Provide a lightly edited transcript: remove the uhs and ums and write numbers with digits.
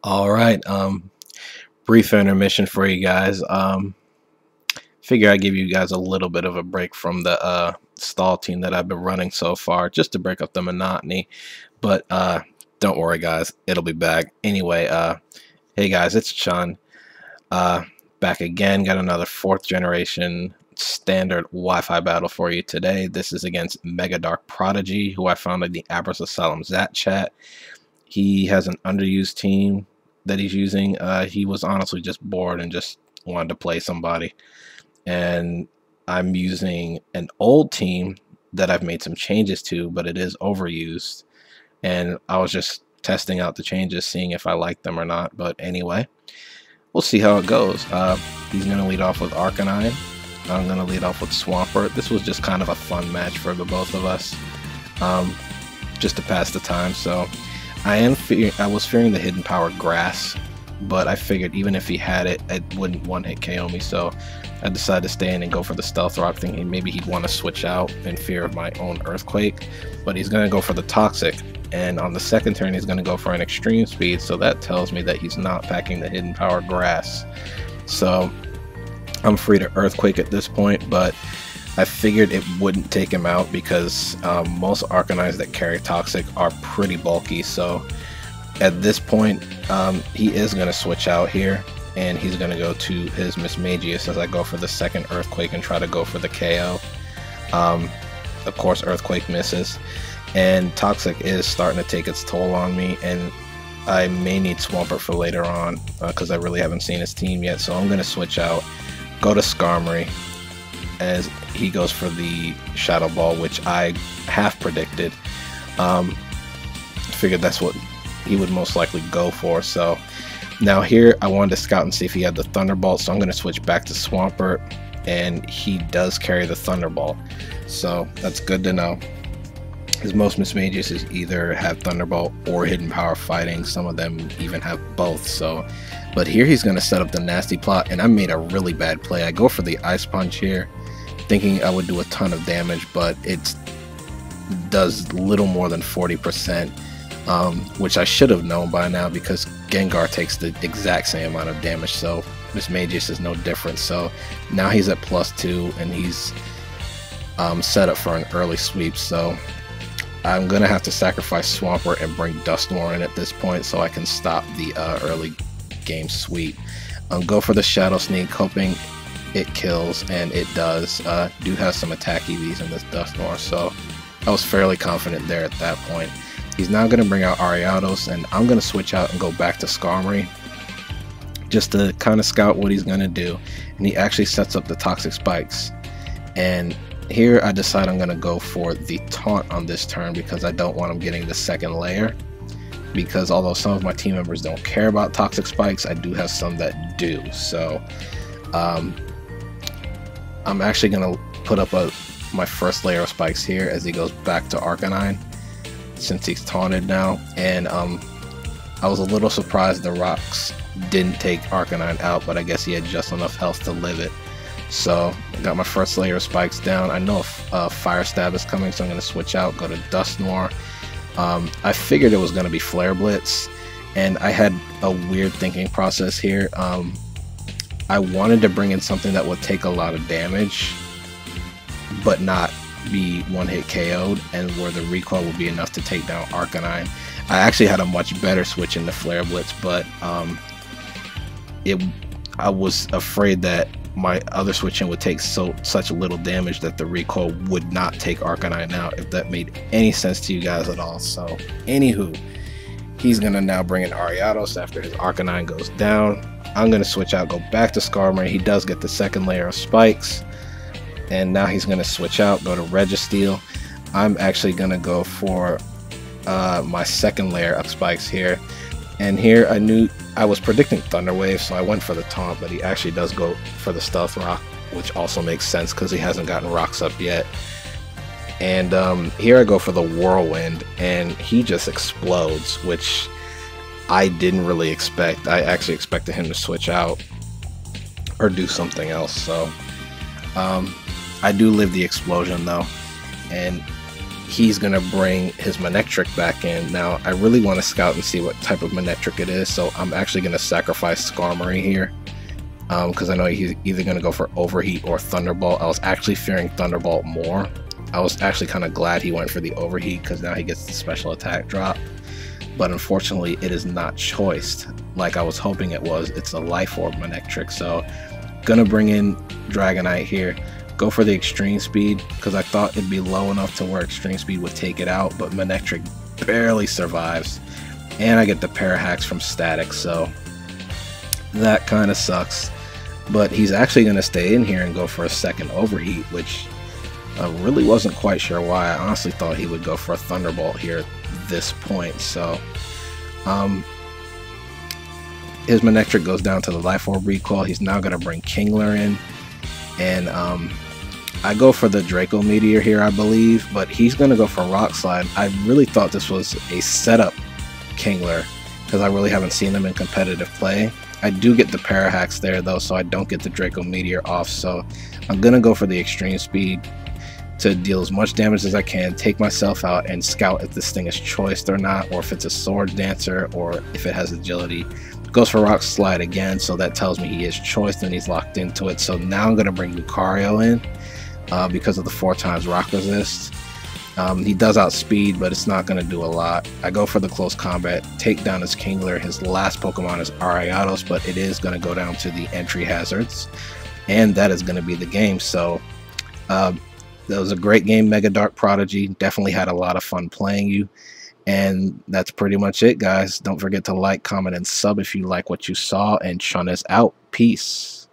All right, brief intermission for you guys. Figure I'd give you guys a little bit of a break from the stall team that I've been running so far, just to break up the monotony. But don't worry, guys, it'll be back. Anyway, hey guys, it's Chun. Back again, got another 4th generation standard Wi-Fi battle for you today. This is against MegaDarkProdigy, who I found in the Abras Asylum Zat chat. He has an underused team that he's using. He was honestly just bored and just wanted to play somebody. And I'm using an old team that I've made some changes to, but it is overused. And I was just testing out the changes, seeing if I like them or not. But anyway, we'll see how it goes. He's going to lead off with Arcanine. I'm going to lead off with Swampert. This was just kind of a fun match for the both of us, just to pass the time. So I was fearing the hidden power Grass, but I figured even if he had it, it wouldn't one-hit KO me. So I decided to stay in and go for the Stealth Rock, thinking maybe he'd want to switch out in fear of my own Earthquake. But he's going to go for the Toxic, and on the second turn he's going to go for an Extreme Speed. So that tells me that he's not packing the hidden power Grass. So I'm free to Earthquake at this point, but I figured it wouldn't take him out because most Arcanines that carry Toxic are pretty bulky. So at this point, he is going to switch out here, and he's going to go to his Mismagius as I go for the second Earthquake and try to go for the KO. Of course, Earthquake misses, and Toxic is starting to take its toll on me, and I may need Swampert for later on because I really haven't seen his team yet. So I'm going to switch out, go to Skarmory, as he goes for the Shadow Ball, which I half predicted. Figured that's what he would most likely go for. So now here I wanted to scout and see if he had the Thunderbolt, so I'm going to switch back to Swampert, and he does carry the Thunderbolt, so that's good to know. His most Mismagius is either have Thunderbolt or Hidden Power Fighting. Some of them even have both. So, but here he's going to set up the Nasty Plot, and I made a really bad play. I go for the Ice Punch here, thinking I would do a ton of damage, but it does little more than 40%, which I should have known by now because Gengar takes the exact same amount of damage, so Mismagius is no different. So now he's at +2, and he's set up for an early sweep. So I'm gonna have to sacrifice Swampert and bring Dusknoir in at this point so I can stop the early game sweep. Go for the Shadow Sneak, hoping it kills, and it does. Do have some attack EVs in this Dusknoir, so I was fairly confident there at that point. He's now going to bring out Ariados, and I'm going to switch out and go back to Skarmory just to kind of scout what he's going to do. And he actually sets up the Toxic Spikes, and here I decide I'm going to go for the Taunt on this turn because I don't want him getting the second layer, because although some of my team members don't care about Toxic Spikes, I do have some that do. So I'm actually going to put up my first layer of spikes here as he goes back to Arcanine, since he's taunted now. And I was a little surprised the rocks didn't take Arcanine out, but I guess he had just enough health to live it. So I got my first layer of spikes down. I know if Fire Stab is coming, so I'm going to switch out, go to Dusknoir. I figured it was going to be Flare Blitz, and I had a weird thinking process here. I wanted to bring in something that would take a lot of damage but not be one-hit KO'd, and where the recoil would be enough to take down Arcanine. I actually had a much better switch into Flare Blitz, but I was afraid that my other switch in would take such little damage that the recoil would not take Arcanine out, if that made any sense to you guys at all. So anywho, he's gonna now bring in Ariados after his Arcanine goes down. I'm gonna switch out, go back to Skarmory. He does get the second layer of spikes, and now he's gonna switch out, go to Registeel. I'm actually gonna go for my second layer of spikes here. And here I knew I was predicting Thunder Wave, so I went for the taunt, but he actually does go for the Stealth Rock, which also makes sense because he hasn't gotten rocks up yet. And here I go for the Whirlwind, and he just explodes, which I didn't really expect. I actually expected him to switch out or do something else. So I do live the explosion though, and he's gonna bring his Manectric back in. Now I really want to scout and see what type of Manectric it is, so I'm actually gonna sacrifice Skarmory here because I know he's either gonna go for Overheat or Thunderbolt. I was actually fearing Thunderbolt more. I was actually kind of glad he went for the Overheat because now he gets the special attack drop, but unfortunately it is not choiced like I was hoping it was. It's a Life Orb Manectric, so gonna bring in Dragonite here. Go for the Extreme Speed because I thought it'd be low enough to where Extreme Speed would take it out, but Manectric barely survives, and I get the Parahacks from Static, so that kind of sucks. But he's actually going to stay in here and go for a second Overheat, which I really wasn't quite sure why. I honestly thought he would go for a Thunderbolt here at this point. So his Manectric goes down to the Life Orb recoil. He's now going to bring Kingler in, and I go for the Draco Meteor here, I believe, but he's going to go for Rock Slide. I really thought this was a setup Kingler because I really haven't seen them in competitive play. I do get the Parahacks there though, so I don't get the Draco Meteor off, so I'm going to go for the Extreme Speed to deal as much damage as I can, take myself out, and scout if this thing is choiced or not, or if it's a Sword Dancer, or if it has agility. Goes for Rock Slide again, so that tells me he is choiced and he's locked into it. So now I'm going to bring Lucario in because of the 4x Rock Resist. He does outspeed, but it's not going to do a lot. I go for the Close Combat, take down his Kingler. His last Pokemon is Ariados, but it is going to go down to the entry hazards, and that is going to be the game. So that was a great game, MegaDarkProdigy. Definitely had a lot of fun playing you. And that's pretty much it, guys. Don't forget to like, comment, and sub if you like what you saw. And Chun is out. Peace.